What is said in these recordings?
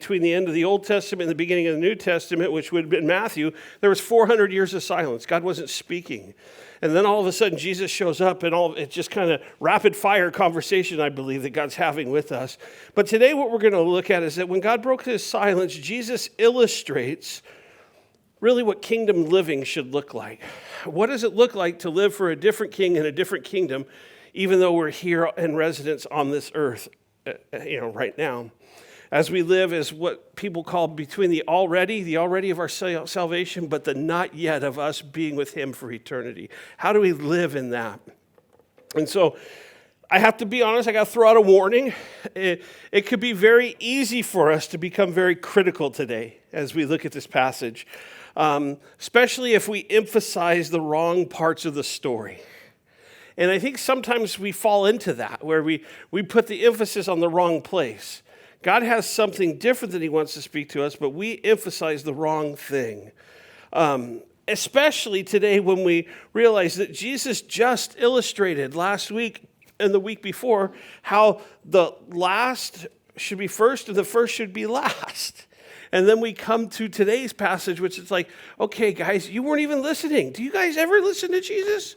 between the end of the Old Testament and the beginning of the New Testament, which would have been Matthew, there was 400 years of silence. God wasn't speaking. And then all of a sudden, Jesus shows up, and it's just kind of rapid-fire conversation, I believe, that God's having with us. But today what we're going to look at is that when God broke his silence, Jesus illustrates really what kingdom living should look like. What does it look like to live for a different king in a different kingdom, even though we're here in residence on this earth, right now? As we live as what people call between the already of our salvation, but the not yet of us being with him for eternity. How do we live in that? And so I have to be honest, I got to throw out a warning. It could be very easy for us to become very critical today as we look at this passage, especially if we emphasize the wrong parts of the story. And I think sometimes we fall into that, where we put the emphasis on the wrong place. God has something different that he wants to speak to us, but we emphasize the wrong thing. Especially today when we realize that Jesus just illustrated last week and the week before how the last should be first and the first should be last. And then we come to today's passage, which is like, okay, guys, you weren't even listening. Do you guys ever listen to Jesus?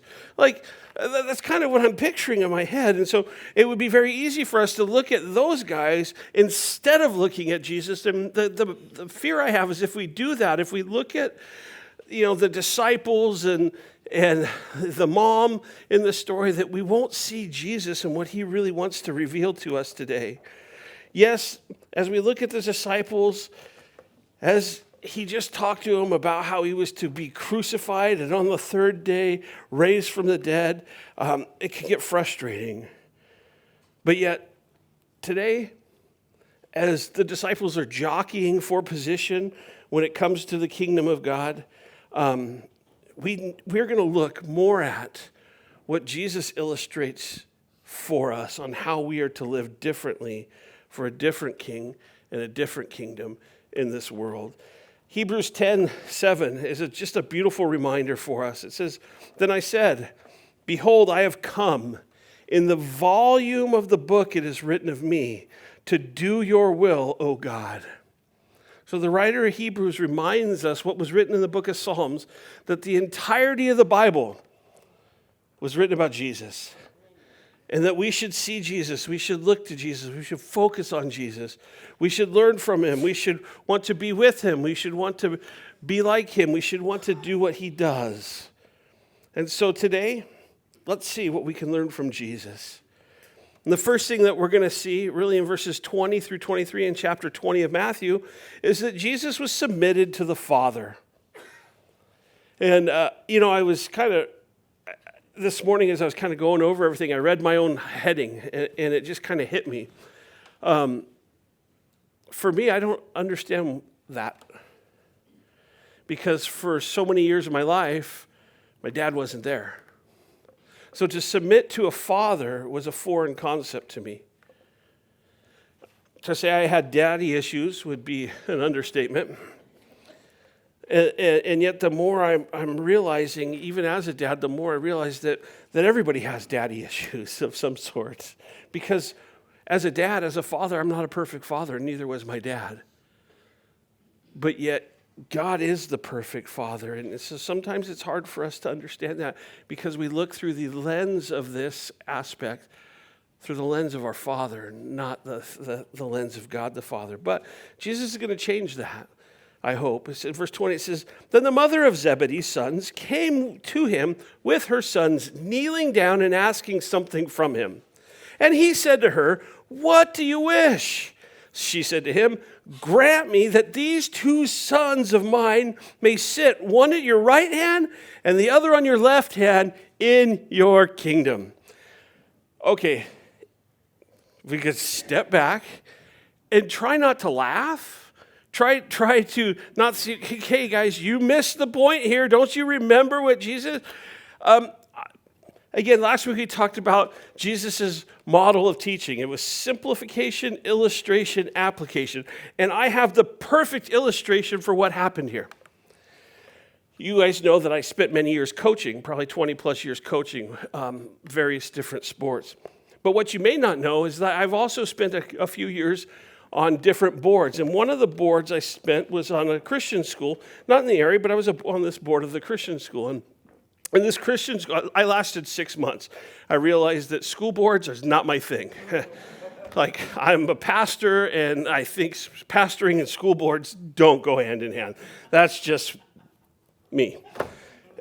That's kind of what I'm picturing in my head. And so it would be very easy for us to look at those guys instead of looking at Jesus. And the fear I have is if we do that, if we look at, the disciples and the mom in the story, that we won't see Jesus and what he really wants to reveal to us today. Yes, as we look at the disciples, as he just talked to them about how he was to be crucified and on the third day raised from the dead, it can get frustrating. But yet, today, as the disciples are jockeying for position when it comes to the kingdom of God, we're going to look more at what Jesus illustrates for us on how we are to live differently for a different king and a different kingdom in this world. Hebrews 10:7 is just a beautiful reminder for us. It says, "Then I said, behold, I have come. In the volume of the book it is written of me, to do your will, O God." So the writer of Hebrews reminds us what was written in the book of Psalms, that the entirety of the Bible was written about Jesus. And that we should see Jesus, we should look to Jesus, we should focus on Jesus, we should learn from him, we should want to be with him, we should want to be like him, we should want to do what he does. And so today, let's see what we can learn from Jesus. And the first thing that we're going to see, really in verses 20 through 23 in chapter 20 of Matthew, is that Jesus was submitted to the Father. And, I was this morning, as I was kind of going over everything, I read my own heading, and it just kind of hit me. For me, I don't understand that. Because for so many years of my life, my dad wasn't there. So to submit to a father was a foreign concept to me. To say I had daddy issues would be an understatement. And yet the more I'm realizing, even as a dad, the more I realize that everybody has daddy issues of some sort. Because as a dad, as a father, I'm not a perfect father, and neither was my dad. But yet, God is the perfect father. And so sometimes it's hard for us to understand that because we look through the lens of this aspect, through the lens of our Father, not the lens of God the Father. But Jesus is going to change that, I hope. It's in verse 20, it says, "Then the mother of Zebedee's sons came to him with her sons, kneeling down and asking something from him. And he said to her, 'What do you wish?' She said to him, 'Grant me that these two sons of mine may sit, one at your right hand and the other on your left hand in your kingdom.'" Okay, we could step back and try not to laugh. Try to not see, hey guys, you missed the point here. Don't you remember what Jesus... Again, last week we talked about Jesus' model of teaching. It was simplification, illustration, application. And I have the perfect illustration for what happened here. You guys know that I spent many years coaching, probably 20 plus years coaching various different sports. But what you may not know is that I've also spent a few years on different boards. And one of the boards I spent was on a Christian school, not in the area, but I was on this board of the Christian school. And this Christian school, I lasted 6 months. I realized that school boards is not my thing. Like, I'm a pastor, and I think pastoring and school boards don't go hand in hand. That's just me.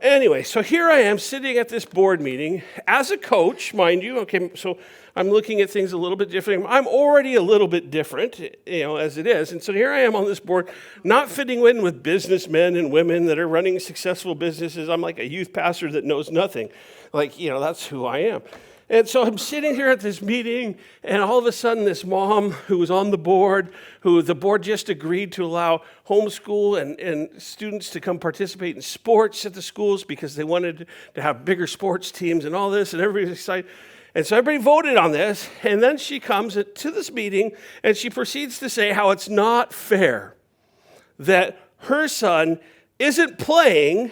Anyway, so here I am sitting at this board meeting as a coach, mind you. Okay, so I'm looking at things a little bit different. I'm already a little bit different, as it is. And so here I am on this board, not fitting in with businessmen and women that are running successful businesses. I'm like a youth pastor that knows nothing. Like, that's who I am. And so I'm sitting here at this meeting, and all of a sudden this mom who was on the board, who the board just agreed to allow homeschool and students to come participate in sports at the schools because they wanted to have bigger sports teams and all this, and everybody's excited. And so everybody voted on this, and then she comes to this meeting, and she proceeds to say how it's not fair that her son isn't playing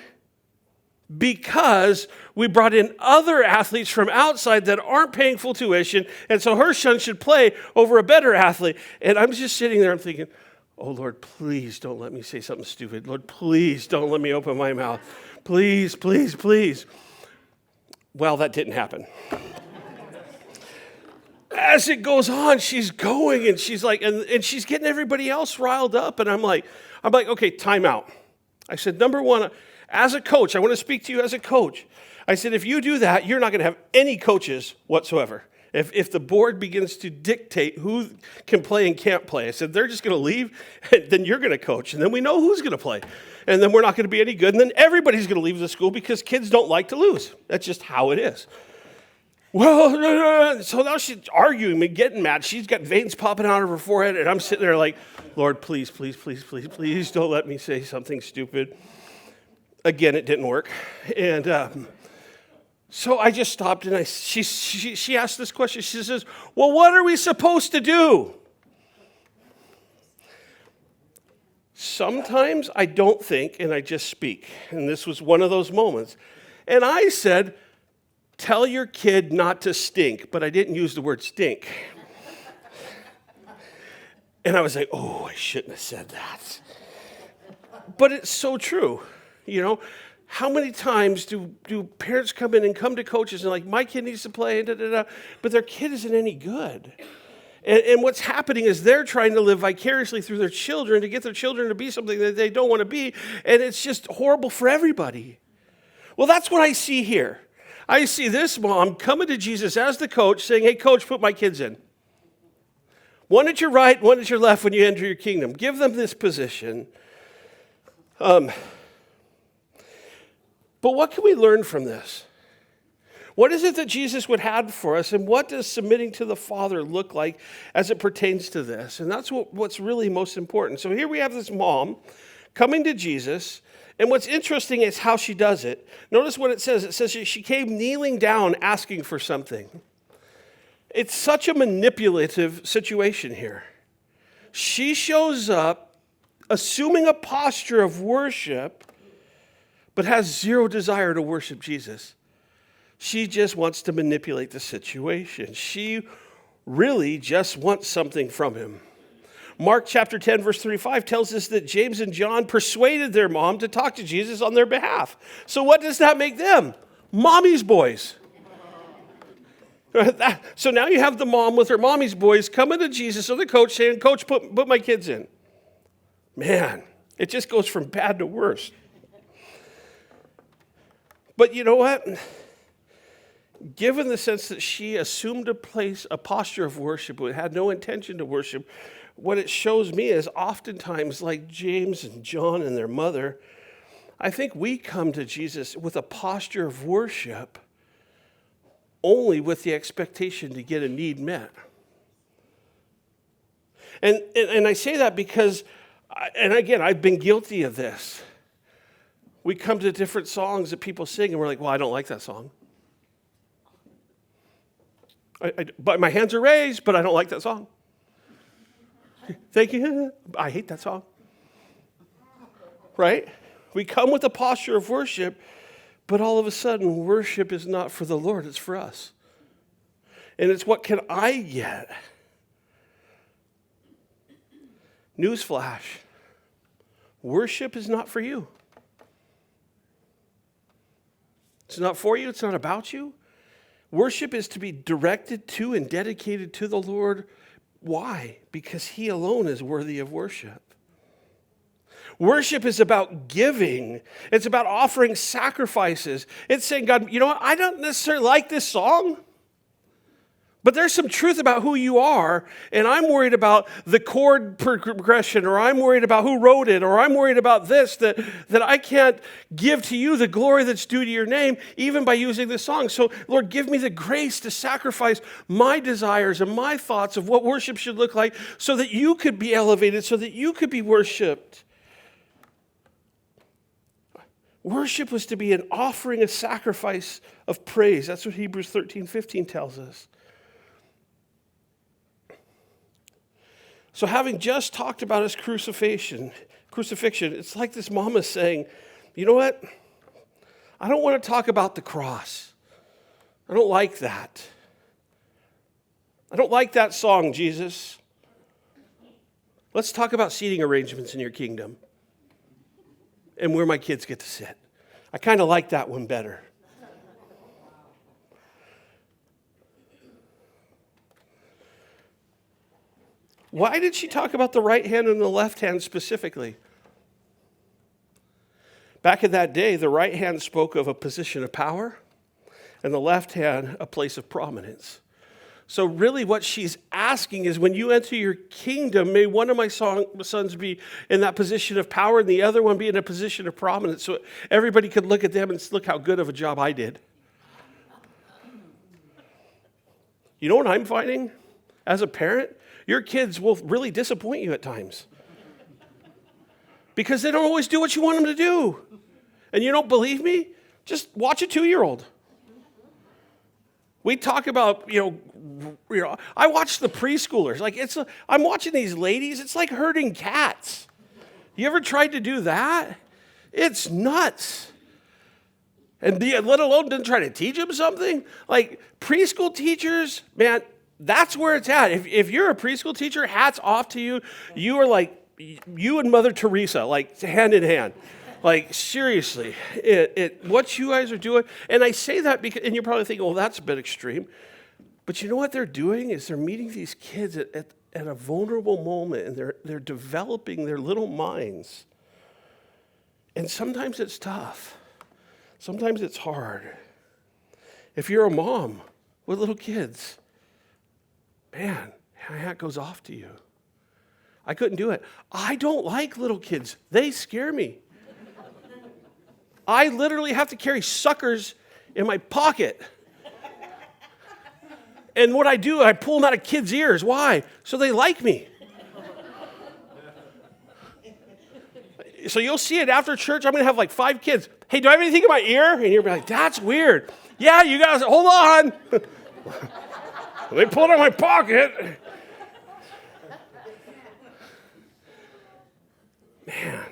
because we brought in other athletes from outside that aren't paying full tuition, and so her son should play over a better athlete. And I'm just sitting there, I'm thinking, oh, Lord, please don't let me say something stupid. Lord, please don't let me open my mouth. Please, please, please. Well, that didn't happen. As it goes on, she's going, and she's like, and she's getting everybody else riled up, and I'm like, okay, time out. I said, number one, as a coach, I want to speak to you as a coach. I said, if you do that, you're not going to have any coaches whatsoever. If the board begins to dictate who can play and can't play, I said, they're just going to leave, and then you're going to coach, and then we know who's going to play. And then we're not going to be any good, and then everybody's going to leave the school because kids don't like to lose. That's just how it is. Well, so now she's arguing and getting mad. She's got veins popping out of her forehead, and I'm sitting there like, Lord, please, please, please, please, please don't let me say something stupid. Again, it didn't work. And so I just stopped, and she asked this question. She says, well, what are we supposed to do? Sometimes I don't think, and I just speak. And this was one of those moments. And I said, tell your kid not to stink, but I didn't use the word stink. And I was like, oh, I shouldn't have said that. But it's so true. How many times do parents come in and come to coaches and like, my kid needs to play, but their kid isn't any good. And what's happening is they're trying to live vicariously through their children to get their children to be something that they don't want to be, and it's just horrible for everybody. Well, that's what I see here. I see this mom coming to Jesus as the coach saying, hey, coach, put my kids in. One at your right, one at your left when you enter your kingdom. Give them this position. But what can we learn from this? What is it that Jesus would have for us, and what does submitting to the Father look like as it pertains to this? And that's what's really most important. So here we have this mom coming to Jesus, and what's interesting is how she does it. Notice what it says. It says she came kneeling down asking for something. It's such a manipulative situation here. She shows up assuming a posture of worship, but has zero desire to worship Jesus. She just wants to manipulate the situation. She really just wants something from him. Mark chapter 10, verse 35 tells us that James and John persuaded their mom to talk to Jesus on their behalf. So what does that make them? Mommy's boys. So now you have the mom with her mommy's boys coming to Jesus or the coach saying, Coach, put my kids in. Man, it just goes from bad to worse. But you know what? Given the sense that she assumed a posture of worship, but had no intention to worship, what it shows me is oftentimes, like James and John and their mother, I think we come to Jesus with a posture of worship only with the expectation to get a need met. And I say that because, and again, I've been guilty of this. We come to different songs that people sing, and we're like, well, I don't like that song. But my hands are raised, but I don't like that song. Thank you. I hate that song. Right? We come with a posture of worship, but all of a sudden, worship is not for the Lord, it's for us. And it's what can I get? Newsflash. Worship is not for you. It's not for you. It's not about you. Worship is to be directed to and dedicated to the Lord. Why? Because he alone is worthy of worship. Worship is about giving. It's about offering sacrifices. It's saying, God, you know what? I don't necessarily like this song, but there's some truth about who you are, and I'm worried about the chord progression, or I'm worried about who wrote it, or I'm worried about this, that I can't give to you the glory that's due to your name, even by using this song. So, Lord, give me the grace to sacrifice my desires and my thoughts of what worship should look like so that you could be elevated, so that you could be worshiped. Worship was to be an offering, a sacrifice of praise. That's what Hebrews 13:15 tells us. So having just talked about his crucifixion, it's like this mama saying, you know what? I don't want to talk about the cross. I don't like that. I don't like that song, Jesus. Let's talk about seating arrangements in your kingdom and where my kids get to sit. I kind of like that one better. Why did she talk about the right hand and the left hand specifically? Back in that day, the right hand spoke of a position of power, and the left hand, a place of prominence. So really what she's asking is, when you enter your kingdom, may one of my sons be in that position of power and the other one be in a position of prominence, so everybody could look at them and look how good of a job I did. You know what I'm finding as a parent? Your kids will really disappoint you at times because they don't always do what you want them to do. And you don't believe me? Just watch a 2-year-old. We talk about, I watch the preschoolers. I'm watching these ladies. It's like herding cats. You ever tried to do that? It's nuts. And let alone didn't try to teach them something. Like preschool teachers, man, that's where it's at. If you're a preschool teacher, hats off to you. You are like you and Mother Teresa, like hand in hand. Like seriously, what you guys are doing. And I say that because, and you're probably thinking, well, that's a bit extreme. But you know what they're doing is they're meeting these kids at a vulnerable moment, and they're developing their little minds. And sometimes it's tough. Sometimes it's hard. If you're a mom with little kids, man, my hat goes off to you. I couldn't do it. I don't like little kids. They scare me. I literally have to carry suckers in my pocket. And what I do, I pull them out of kids' ears. Why? So they like me. So you'll see it after church. I'm going to have like 5 kids. Hey, do I have anything in my ear? And you'll be like, that's weird. Yeah, you guys, hold on. They pulled out my pocket. Man.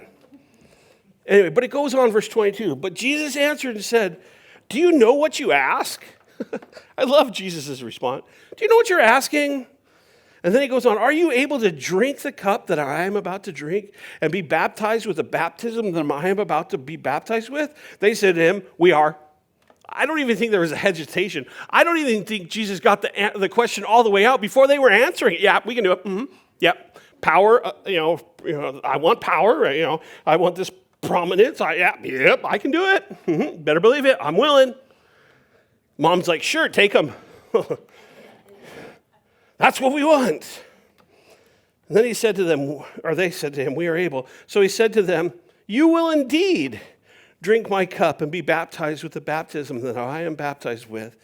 Anyway, but it goes on, verse 22. But Jesus answered and said, do you know what you ask? I love Jesus' response. Do you know what you're asking? And then he goes on, are you able to drink the cup that I am about to drink and be baptized with the baptism that I am about to be baptized with? They said to him, we are. I don't even think there was a hesitation. I don't even think Jesus got the question all the way out before they were answering it. Yeah, we can do it. Mm-hmm. Yep. Power, I want power. I want this prominence. Yep, I can do it. Mm-hmm. Better believe it. I'm willing. Mom's like, sure, take them. That's what we want. And then he said to them, or they said to him, we are able. So he said to them, you will indeed drink my cup and be baptized with the baptism that I am baptized with.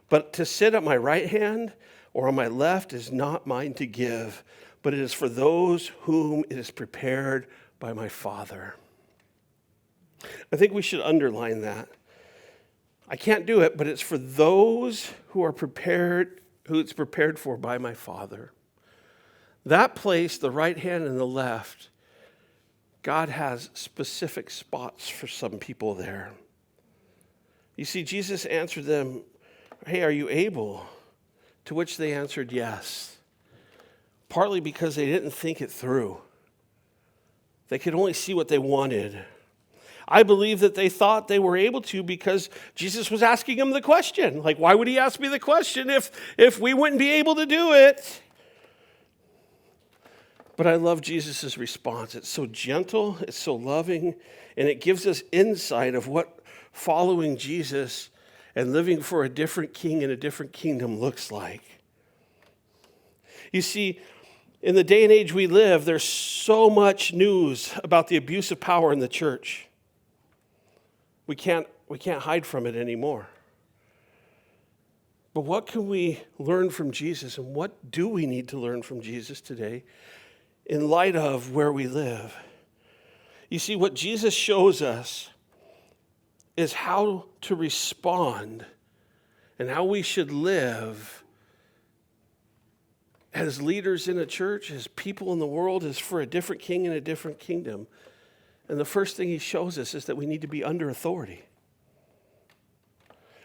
But to sit at my right hand or on my left is not mine to give, but it is for those whom it is prepared by my Father. I think we should underline that. I can't do it, but it's for those who are prepared, who it's prepared for by my Father. That place, the right hand and the left, God has specific spots for some people there. You see, Jesus answered them, hey, are you able? To which they answered yes. Partly because they didn't think it through. They could only see what they wanted. I believe that they thought they were able to because Jesus was asking them the question. Like, why would he ask me the question if we wouldn't be able to do it? But I love Jesus' response. It's so gentle, it's so loving, and it gives us insight of what following Jesus and living for a different king in a different kingdom looks like. You see, in the day and age we live, there's so much news about the abuse of power in the church. We can't hide from it anymore. But what can we learn from Jesus, and what do we need to learn from Jesus today in light of where we live? You see, what Jesus shows us is how to respond and how we should live as leaders in a church, as people in the world, as for a different king in a different kingdom. And the first thing he shows us is that we need to be under authority.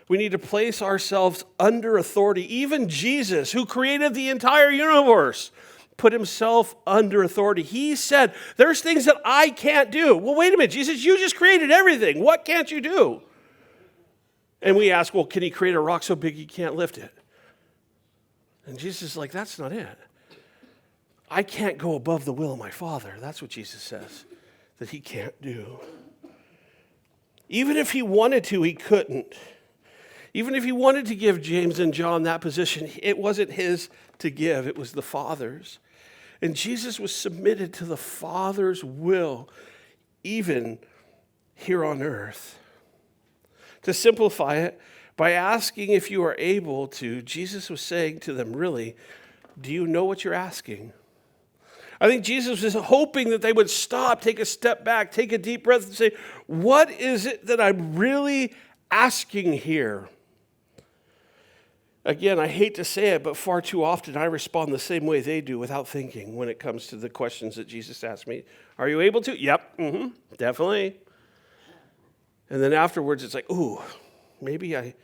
We need to place ourselves under authority. Even Jesus, who created the entire universe, put himself under authority. He said, there's things that I can't do. Well, wait a minute, Jesus, you just created everything. What can't you do? And we ask, well, can he create a rock so big you can't lift it? And Jesus is like, that's not it. I can't go above the will of my Father. That's what Jesus says that he can't do. Even if he wanted to, he couldn't. Even if he wanted to give James and John that position, it wasn't his to give, it was the Father's. And Jesus was submitted to the Father's will, even here on earth. To simplify it, by asking if you are able to, Jesus was saying to them, really, do you know what you're asking? I think Jesus was hoping that they would stop, take a step back, take a deep breath and say, what is it that I'm really asking here? Again, I hate to say it, but far too often I respond the same way they do without thinking when it comes to the questions that Jesus asked me. Are you able to? Yep, definitely. And then afterwards it's like, ooh, maybe I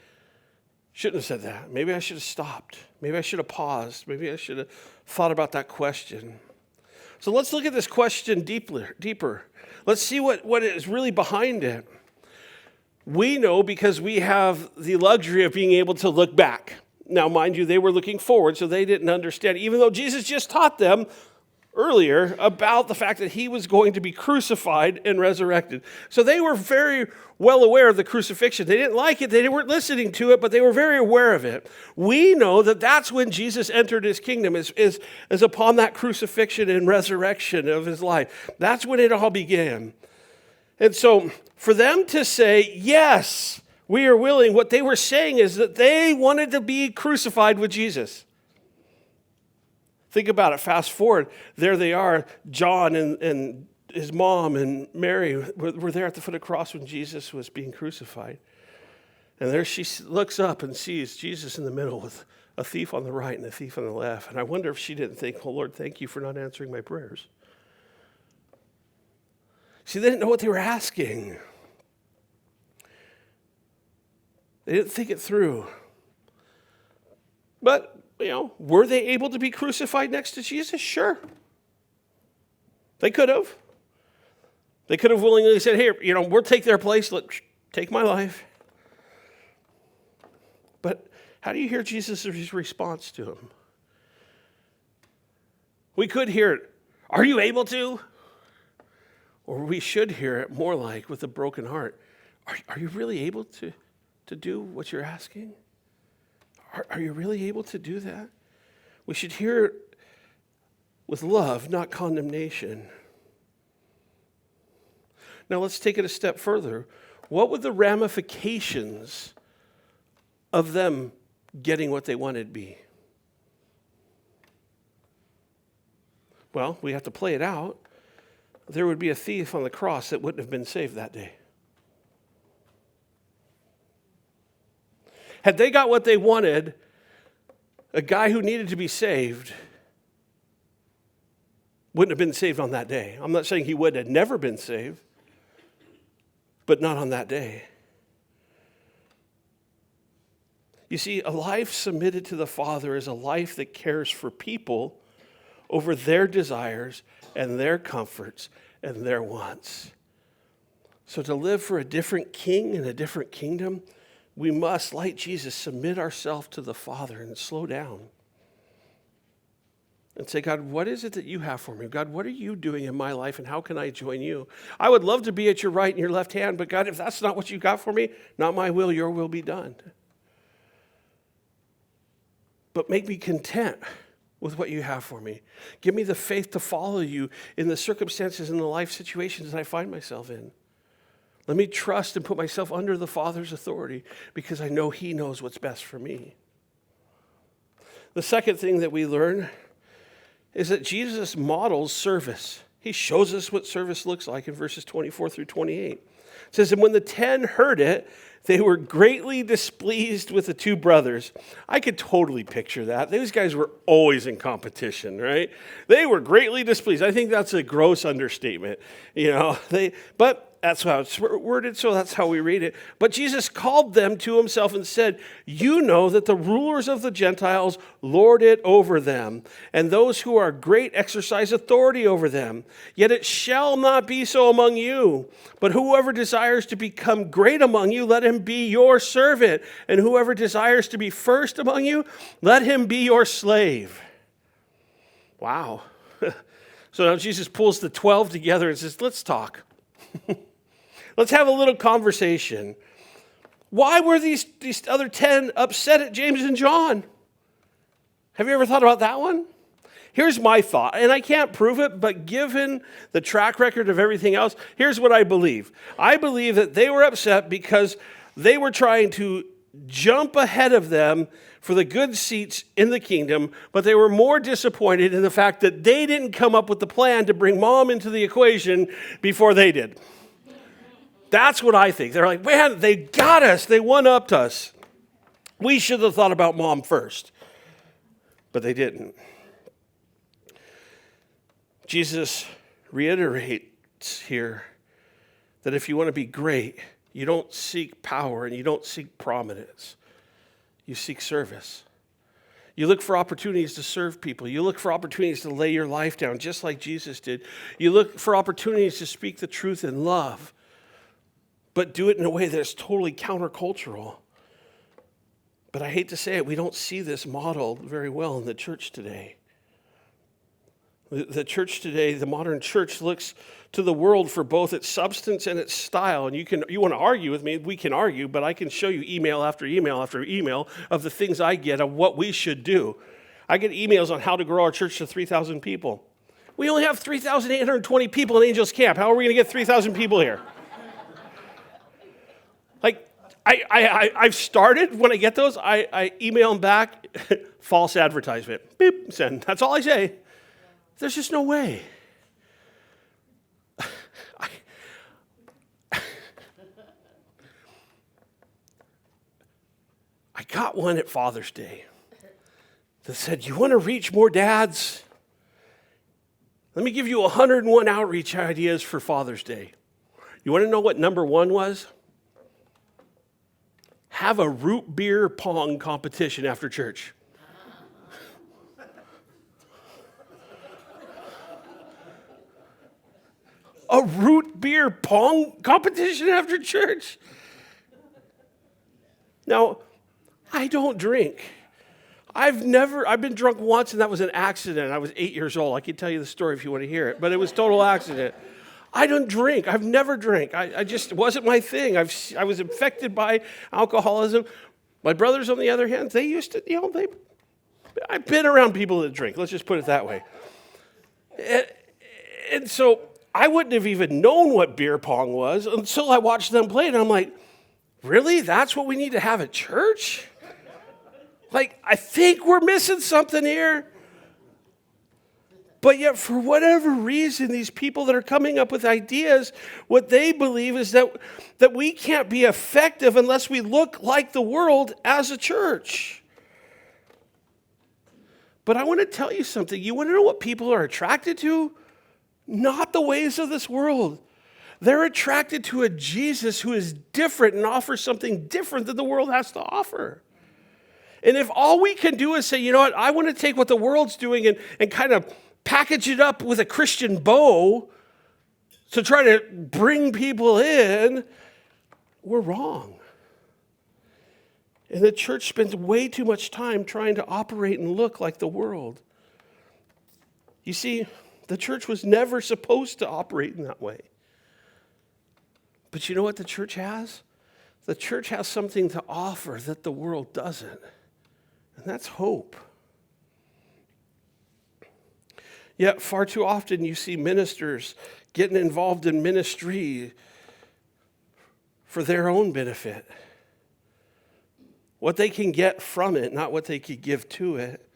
shouldn't have said that. Maybe I should have stopped. Maybe I should have paused. Maybe I should have thought about that question. So let's look at this question deeper. Let's see what is really behind it. We know because we have the luxury of being able to look back. Now, mind you, they were looking forward, so they didn't understand, even though Jesus just taught them earlier about the fact that he was going to be crucified and resurrected. So they were very well aware of the crucifixion. They didn't like it. They weren't listening to it, but they were very aware of it. We know that that's when Jesus entered his kingdom, is upon that crucifixion and resurrection of his life. That's when it all began. And so for them to say, yes, we are willing, what they were saying is that they wanted to be crucified with Jesus. Think about it. Fast forward. There they are. John and his mom and Mary were there at the foot of the cross when Jesus was being crucified. And there she looks up and sees Jesus in the middle with a thief on the right and a thief on the left. And I wonder if she didn't think, oh, Lord, thank you for not answering my prayers. See, they didn't know what they were asking. They didn't think it through. But were they able to be crucified next to Jesus? Sure. They could have. They could have willingly said, here, we'll take their place. Take my life. But how do you hear Jesus' response to him? We could hear it, are you able to? Or we should hear it more like, with a broken heart, are you really able to do what you're asking? Are you really able to do that? We should hear it with love, not condemnation. Now let's take it a step further. What would the ramifications of them getting what they wanted be? Well, we have to play it out. There would be a thief on the cross that wouldn't have been saved that day. Had they got what they wanted, a guy who needed to be saved wouldn't have been saved on that day. I'm not saying he would have never been saved, but not on that day. You see, a life submitted to the Father is a life that cares for people over their desires and their comforts and their wants. So to live for a different king and a different kingdom, we must, like Jesus, submit ourselves to the Father and slow down. And say, God, what is it that you have for me? God, what are you doing in my life, and how can I join you? I would love to be at your right and your left hand, but God, if that's not what you got for me, not my will, your will be done. But make me content with what you have for me. Give me the faith to follow you in the circumstances and the life situations that I find myself in. Let me trust and put myself under the Father's authority because I know he knows what's best for me. The second thing that we learn is that Jesus models service. He shows us what service looks like in verses 24 through 28. It says, and when the 10 heard it, they were greatly displeased with the two brothers. I could totally picture that. These guys were always in competition, right? They were greatly displeased. I think that's a gross understatement. But that's how it's worded, so that's how we read it. But Jesus called them to himself and said, you know that the rulers of the Gentiles lord it over them, and those who are great exercise authority over them. Yet it shall not be so among you. But whoever desires to become great among you, let him be your servant. And whoever desires to be first among you, let him be your slave. Wow. So now Jesus pulls the 12 together and says, let's talk. Let's have a little conversation. Why were these other 10 upset at James and John? Have you ever thought about that one? Here's my thought, and I can't prove it, but given the track record of everything else, here's what I believe. I believe that they were upset because they were trying to jump ahead of them for the good seats in the kingdom, but they were more disappointed in the fact that they didn't come up with the plan to bring mom into the equation before they did. That's what I think. They're like, man, they got us. They one-upped us. We should have thought about mom first. But they didn't. Jesus reiterates here that if you want to be great, you don't seek power and you don't seek prominence. You seek service. You look for opportunities to serve people. You look for opportunities to lay your life down just like Jesus did. You look for opportunities to speak the truth in love, but do it in a way that's totally countercultural. But I hate to say it, we don't see this modeled very well in the church today. The church today, the modern church, looks to the world for both its substance and its style. And you want to argue with me, we can argue, but I can show you email after email after email of the things I get of what we should do. I get emails on how to grow our church to 3,000 people. We only have 3,820 people in Angels Camp. How are we going to get 3,000 people here? I've started, when I get those, I email them back, false advertisement. Beep, send. That's all I say. There's just no way. I got one at Father's Day that said, you want to reach more dads? Let me give you 101 outreach ideas for Father's Day. You want to know what number one was? Have a root beer pong competition after church. A root beer pong competition after church? Now, I don't drink. I've been drunk once, and that was an accident. I was 8 years old. I can tell you the story if you want to hear it, but it was total accident. I don't drink. I've never drank. I just, it wasn't my thing. I was infected by alcoholism. My brothers, on the other hand, they used to, I've been around people that drink. Let's just put it that way. And so I wouldn't have even known what beer pong was until I watched them play. And I'm like, really? That's what we need to have at church? I think we're missing something here. But yet, for whatever reason, these people that are coming up with ideas, what they believe is that we can't be effective unless we look like the world as a church. But I want to tell you something. You want to know what people are attracted to? Not the ways of this world. They're attracted to a Jesus who is different and offers something different than the world has to offer. And if all we can do is say, you know what, I want to take what the world's doing and kind of package it up with a Christian bow, to try to bring people in, we're wrong. And the church spends way too much time trying to operate and look like the world. You see, the church was never supposed to operate in that way. But you know what the church has? The church has something to offer that the world doesn't. And that's hope. Yet far too often you see ministers getting involved in ministry for their own benefit. What they can get from it, not what they could give to it.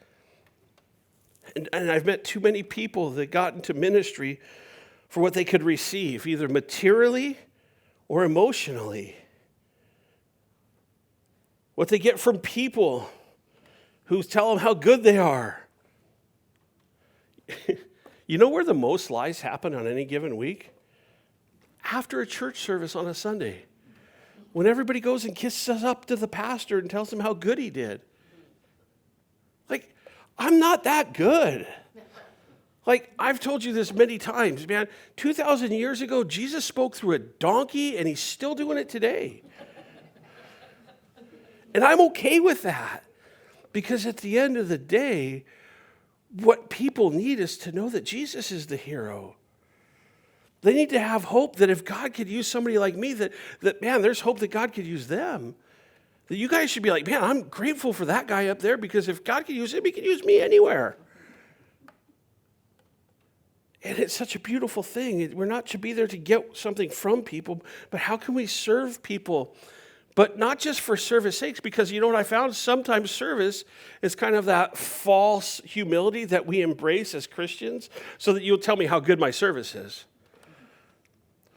And I've met too many people that got into ministry for what they could receive, either materially or emotionally. What they get from people who tell them how good they are. You know where the most lies happen on any given week? After a church service on a Sunday. When everybody goes and kisses up to the pastor and tells him how good he did. Like, I'm not that good. Like, I've told you this many times, man. 2,000 years ago, Jesus spoke through a donkey, and he's still doing it today. And I'm okay with that. Because at the end of the day, what people need is to know that Jesus is the hero. They need to have hope that if God could use somebody like me, that man, there's hope that God could use them. That you guys should be like, man, I'm grateful for that guy up there because if God could use him, he could use me anywhere. And it's such a beautiful thing. We're not to be there to get something from people, but how can we serve people? But not just for service sakes, because you know what I found? Sometimes service is kind of that false humility that we embrace as Christians so that you'll tell me how good my service is.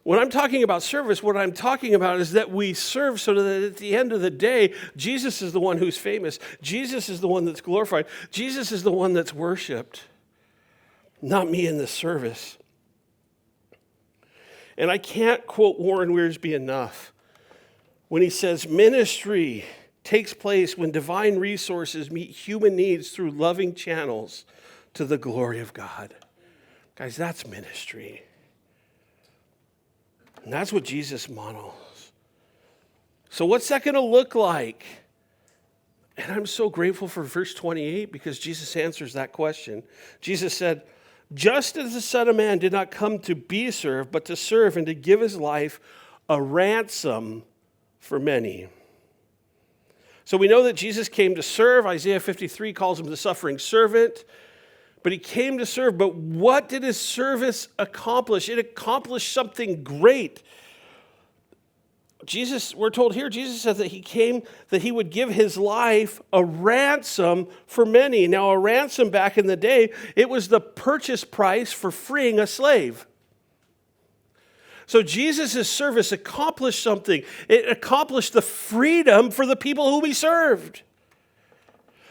When I'm talking about service, what I'm talking about is that we serve so that at the end of the day, Jesus is the one who's famous. Jesus is the one that's glorified. Jesus is the one that's worshiped, not me in the service. And I can't quote Warren Wiersbe enough when he says, ministry takes place when divine resources meet human needs through loving channels to the glory of God. Guys, that's ministry. And that's what Jesus models. So what's that going to look like? And I'm so grateful for verse 28 because Jesus answers that question. Jesus said, just as the Son of Man did not come to be served, but to serve and to give his life a ransom for many. So we know that Jesus came to serve. Isaiah 53 calls him the suffering servant. But he came to serve. But what did his service accomplish? It accomplished something great. We're told here, Jesus said that he came, that he would give his life a ransom for many. Now, a ransom back in the day, it was the purchase price for freeing a slave. So Jesus' service accomplished something. It accomplished the freedom for the people whom he served.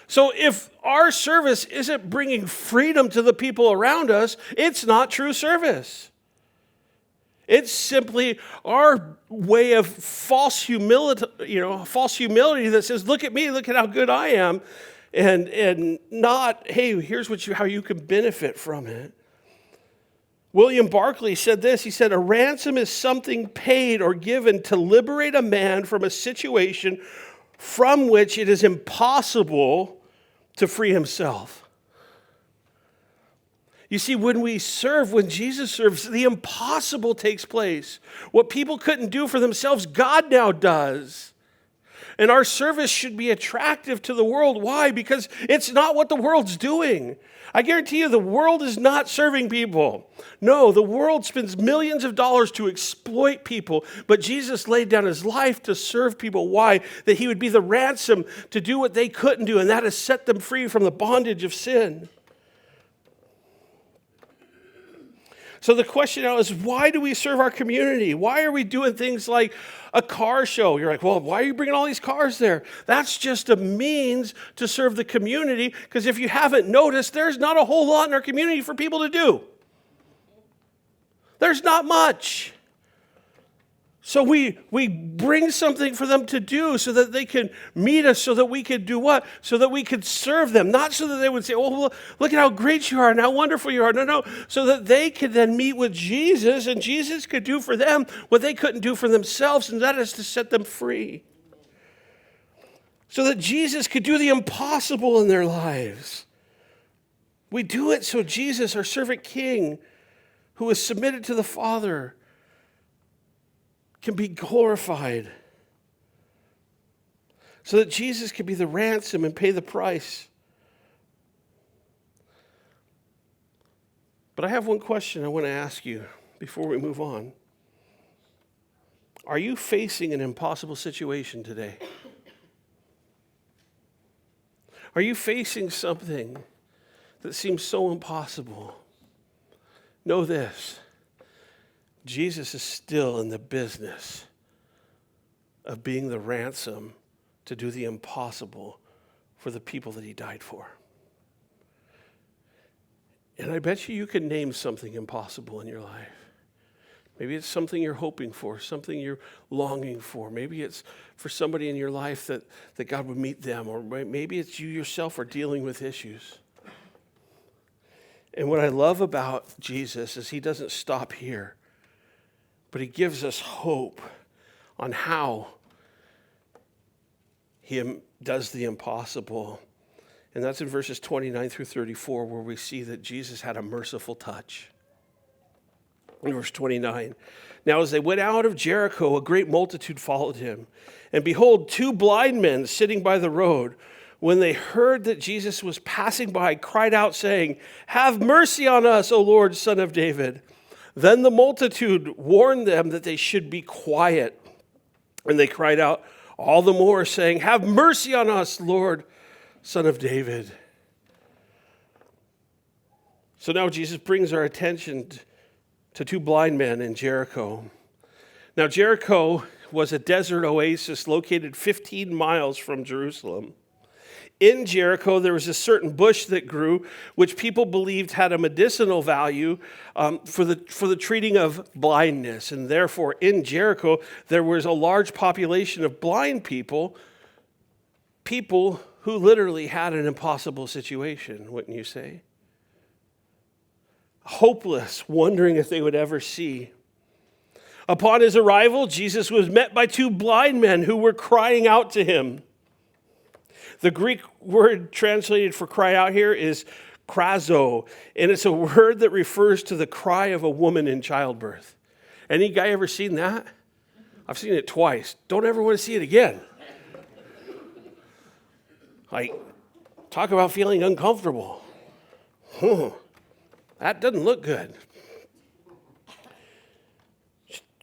So if our service isn't bringing freedom to the people around us, it's not true service. It's simply our way of false humility, that says, look at me, look at how good I am, and not, hey, here's how you can benefit from it. William Barclay said this. He said, a ransom is something paid or given to liberate a man from a situation from which it is impossible to free himself. You see, when we serve, when Jesus serves, the impossible takes place. What people couldn't do for themselves, God now does. And our service should be attractive to the world. Why? Because it's not what the world's doing. I guarantee you the world is not serving people. No, the world spends millions of dollars to exploit people, but Jesus laid down his life to serve people. Why? That he would be the ransom to do what they couldn't do, and that is set them free from the bondage of sin. So the question now is, why do we serve our community? Why are we doing things like a car show? You're like, well, why are you bringing all these cars there? That's just a means to serve the community, because if you haven't noticed, there's not a whole lot in our community for people to do. There's not much. So we bring something for them to do so that they can meet us, so that we could do what? So that we could serve them. Not so that they would say, oh, look at how great you are and how wonderful you are. No. So that they could then meet with Jesus, and Jesus could do for them what they couldn't do for themselves, and that is to set them free. So that Jesus could do the impossible in their lives. We do it so Jesus, our servant king, who is submitted to the Father, can be glorified, so that Jesus can be the ransom and pay the price. But I have one question I want to ask you before we move on. Are you facing an impossible situation today? Are you facing something that seems so impossible? Know this. Jesus is still in the business of being the ransom to do the impossible for the people that he died for. And I bet you can name something impossible in your life. Maybe it's something you're hoping for, something you're longing for. Maybe it's for somebody in your life that God would meet them, or maybe it's you yourself are dealing with issues. And what I love about Jesus is he doesn't stop here, but he gives us hope on how he does the impossible. And that's in verses 29 through 34, where we see that Jesus had a merciful touch. In verse 29, now as they went out of Jericho, a great multitude followed him. And behold, 2 blind men sitting by the road, when they heard that Jesus was passing by, cried out, saying, "Have mercy on us, O Lord, Son of David." Then the multitude warned them that they should be quiet. And they cried out all the more, saying, "Have mercy on us, Lord, Son of David." So now Jesus brings our attention to 2 blind men in Jericho. Now Jericho was a desert oasis located 15 miles from Jerusalem. In Jericho, there was a certain bush that grew, which people believed had a medicinal value for the treating of blindness. And therefore, in Jericho, there was a large population of blind people who literally had an impossible situation, wouldn't you say? Hopeless, wondering if they would ever see. Upon his arrival, Jesus was met by 2 blind men who were crying out to him. The Greek word translated for cry out here is krazo, and it's a word that refers to the cry of a woman in childbirth. Any guy ever seen that? I've seen it twice. Don't ever want to see it again. Like, talk about feeling uncomfortable. That doesn't look good.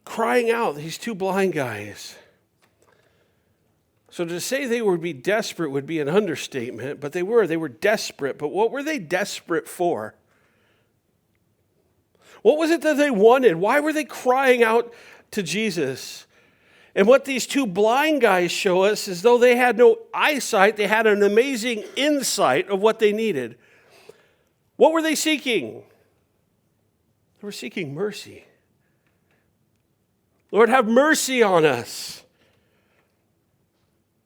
Crying out, these 2 blind guys. So to say they would be desperate would be an understatement, but they were desperate. But what were they desperate for? What was it that they wanted? Why were they crying out to Jesus? And what these 2 blind guys show us is though they had no eyesight, they had an amazing insight of what they needed. What were they seeking? They were seeking mercy. Lord, have mercy on us.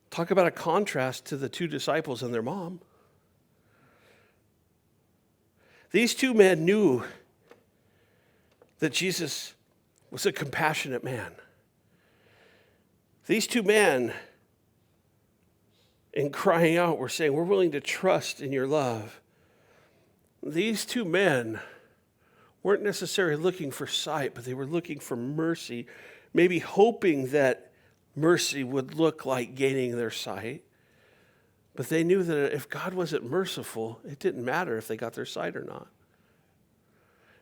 Talk about a contrast to the 2 disciples and their mom. These 2 men knew that Jesus was a compassionate man. These 2 men, in crying out, were saying, we're willing to trust in your love. These 2 men weren't necessarily looking for sight, but they were looking for mercy, maybe hoping that mercy would look like gaining their sight. But they knew that if God wasn't merciful, it didn't matter if they got their sight or not.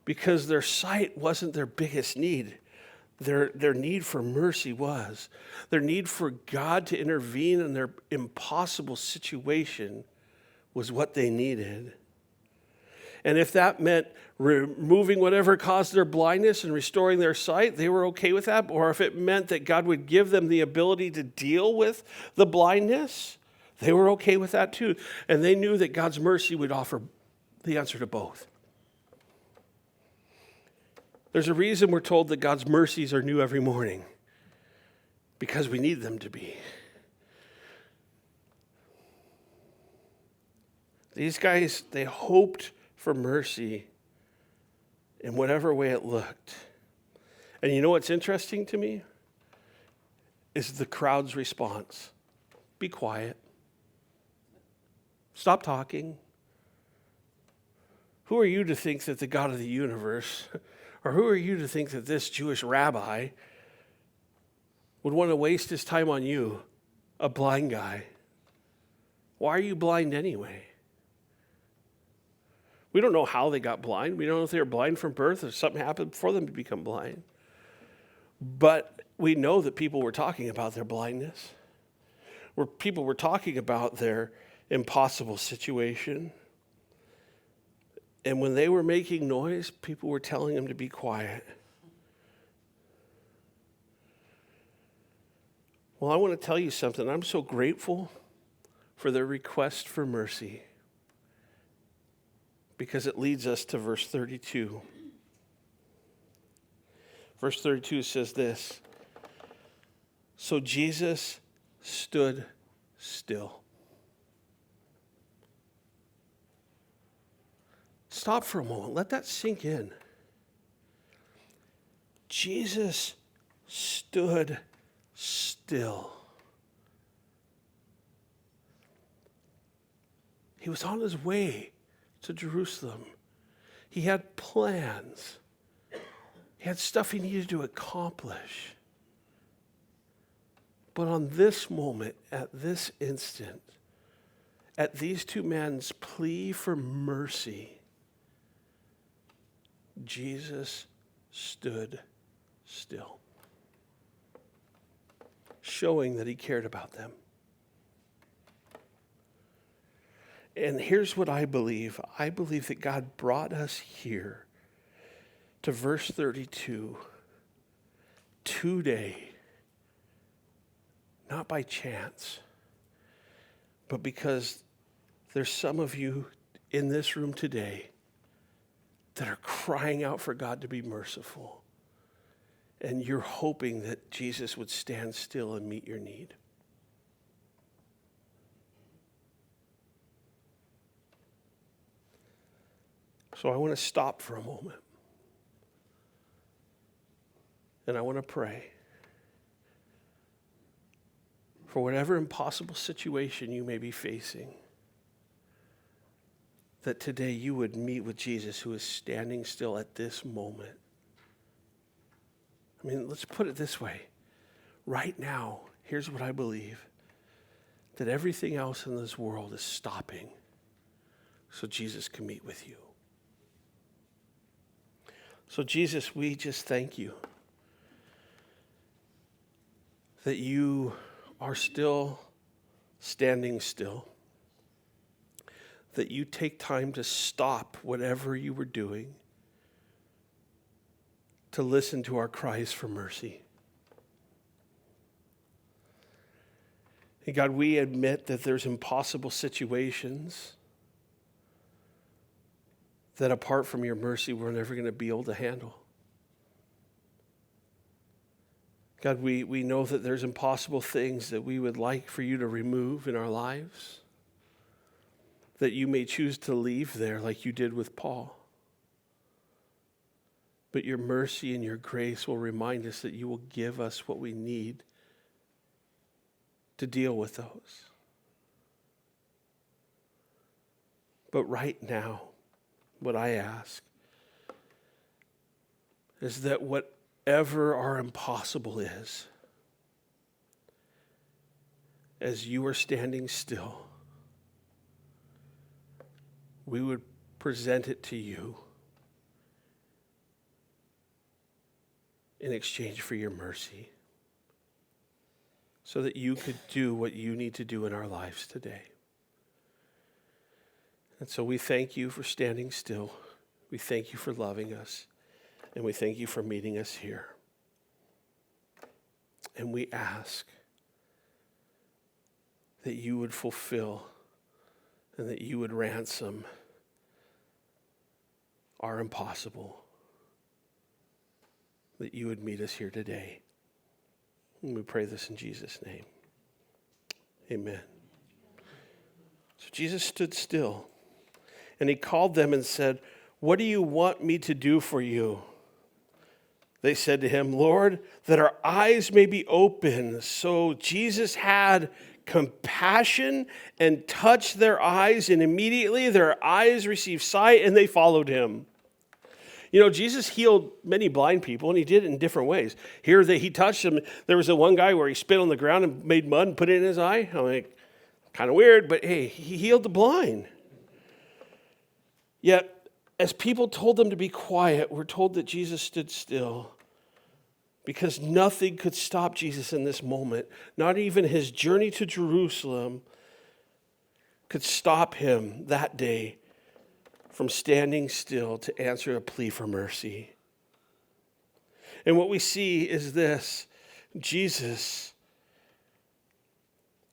Because their sight wasn't their biggest need. Their need for mercy was. Their need for God to intervene in their impossible situation was what they needed. And if that meant removing whatever caused their blindness and restoring their sight, they were okay with that. Or if it meant that God would give them the ability to deal with the blindness, they were okay with that too. And they knew that God's mercy would offer the answer to both. There's a reason we're told that God's mercies are new every morning. because we need them to be. These guys, they hoped for mercy in whatever way it looked. And you know what's interesting to me? Is the crowd's response. Be quiet. Stop talking. Who are you to think that the God of the universe, or who are you to think that this Jewish rabbi would want to waste his time on you, a blind guy? Why are you blind anyway? We don't know how they got blind. We don't know if they were blind from birth or something happened for them to become blind. But we know that people were talking about their blindness. Where people were talking about their impossible situation. And when they were making noise, people were telling them to be quiet. Well, I want to tell you something. I'm so grateful for their request for mercy, because it leads us to verse 32. Verse 32 says this: so Jesus stood still. Stop for a moment. Let that sink in. Jesus stood still. He was on his way to Jerusalem. He had plans. He had stuff he needed to accomplish. But on this moment, at this instant, at these two men's plea for mercy, Jesus stood still, showing that he cared about them. And here's what I believe. I believe that God brought us here to verse 32 today, not by chance, but because there's some of you in this room today that are crying out for God to be merciful. And you're hoping that Jesus would stand still and meet your need. So I want to stop for a moment. And I want to pray for whatever impossible situation you may be facing, that today you would meet with Jesus, who is standing still at this moment. I mean, let's put it this way. Right now, here's what I believe: that everything else in this world is stopping so Jesus can meet with you. So Jesus, we just thank you that you are still standing still, that you take time to stop whatever you were doing to listen to our cries for mercy. And God, we admit that there's impossible situations that apart from your mercy, we're never going to be able to handle. God, we know that there's impossible things that we would like for you to remove in our lives, that you may choose to leave there like you did with Paul. But your mercy and your grace will remind us that you will give us what we need to deal with those. But right now, what I ask is that whatever our impossible is, as you are standing still, we would present it to you in exchange for your mercy, so that you could do what you need to do in our lives today. And so we thank you for standing still. We thank you for loving us. And we thank you for meeting us here. And we ask that you would fulfill and that you would ransom our impossible, that you would meet us here today. And we pray this in Jesus' name. Amen. So Jesus stood still, and he called them and said, "What do you want me to do for you?" They said to him, "Lord, that our eyes may be open." So Jesus had compassion and touched their eyes, and immediately their eyes received sight, and they followed him. You know, Jesus healed many blind people, and he did it in different ways. Here, that he touched them. There was the one guy where he spit on the ground and made mud and put it in his eye. I'm like, kind of weird, but hey, he healed the blind. Yet, as people told them to be quiet, we're told that Jesus stood still, because nothing could stop Jesus in this moment. Not even his journey to Jerusalem could stop him that day from standing still to answer a plea for mercy. And what we see is this: Jesus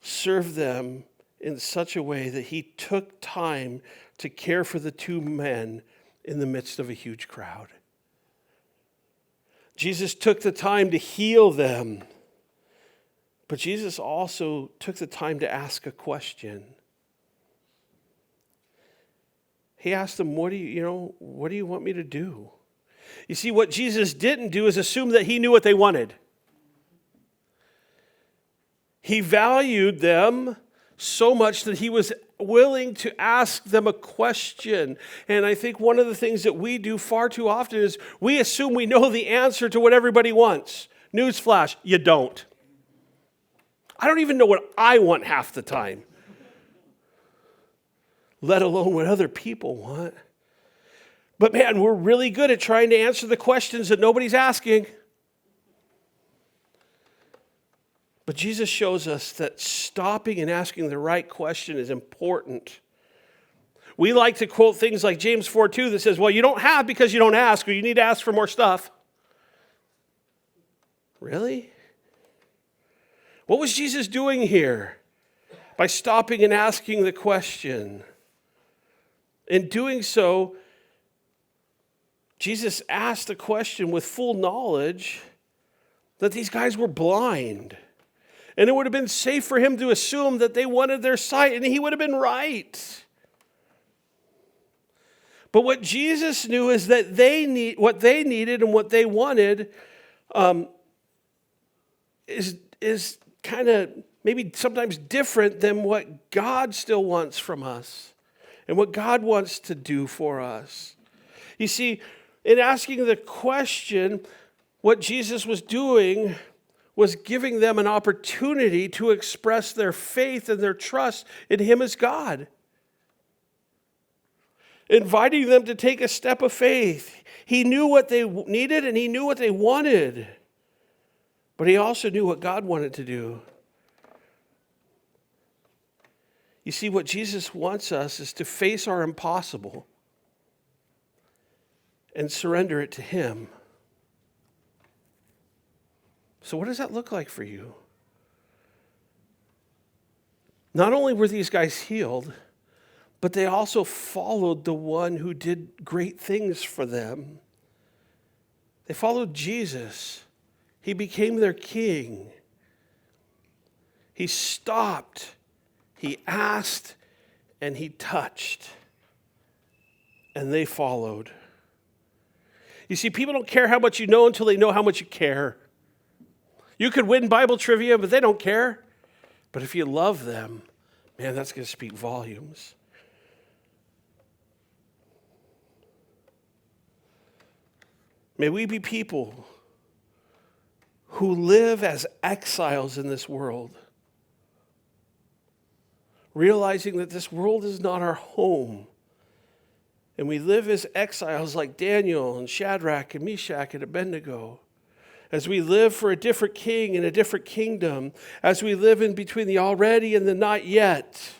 served them in such a way that he took time to care for the two men in the midst of a huge crowd. Jesus took the time to heal them, but Jesus also took the time to ask a question. He asked them, what do you want me to do? You see, what Jesus didn't do is assume that he knew what they wanted. He valued them so much that he was willing to ask them a question. And I think one of the things that we do far too often is we assume we know the answer to what everybody wants. Newsflash, you don't. I don't even know what I want half the time, let alone what other people want. But man, we're really good at trying to answer the questions that nobody's asking. But Jesus shows us that stopping and asking the right question is important. We like to quote things like James 4:2 that says, well, you don't have because you don't ask, or you need to ask for more stuff. Really? What was Jesus doing here by stopping and asking the question? In doing so, Jesus asked the question with full knowledge that these guys were blind. And it would have been safe for him to assume that they wanted their sight, and he would have been right. But what Jesus knew is that what they needed and what they wanted is kind of maybe sometimes different than what God still wants from us and what God wants to do for us. You see, in asking the question, what Jesus was doing was giving them an opportunity to express their faith and their trust in him as God. Inviting them to take a step of faith. He knew what they needed and he knew what they wanted. But he also knew what God wanted to do. You see, what Jesus wants us is to face our impossible and surrender it to him. So what does that look like for you? Not only were these guys healed, but they also followed the one who did great things for them. They followed Jesus. He became their king. He stopped, he asked, and he touched. And they followed. You see, people don't care how much you know until they know how much you care. You could win Bible trivia, but they don't care. But if you love them, man, that's going to speak volumes. May we be people who live as exiles in this world, realizing that this world is not our home. And we live as exiles like Daniel and Shadrach and Meshach and Abednego. As we live for a different king and a different kingdom, as we live in between the already and the not yet,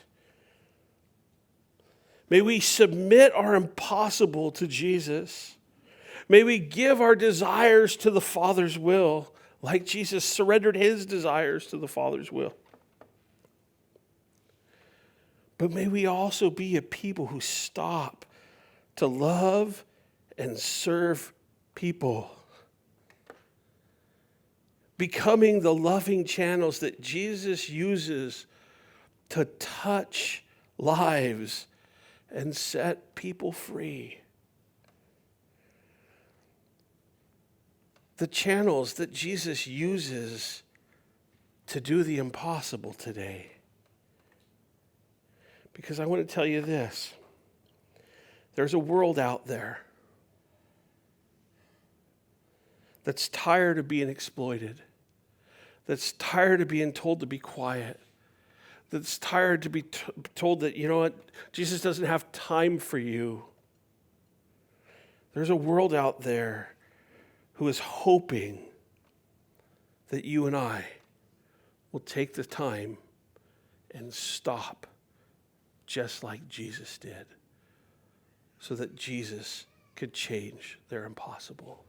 may we submit our impossible to Jesus. May we give our desires to the Father's will, like Jesus surrendered his desires to the Father's will. But may we also be a people who stop to love and serve people. becoming the loving channels that Jesus uses to touch lives and set people free. The channels that Jesus uses to do the impossible today. Because I want to tell you this. There's a world out there that's tired of being exploited, that's tired of being told to be quiet, that's tired to be told that, you know what, Jesus doesn't have time for you. There's a world out there who is hoping that you and I will take the time and stop just like Jesus did, so that Jesus could change their impossible.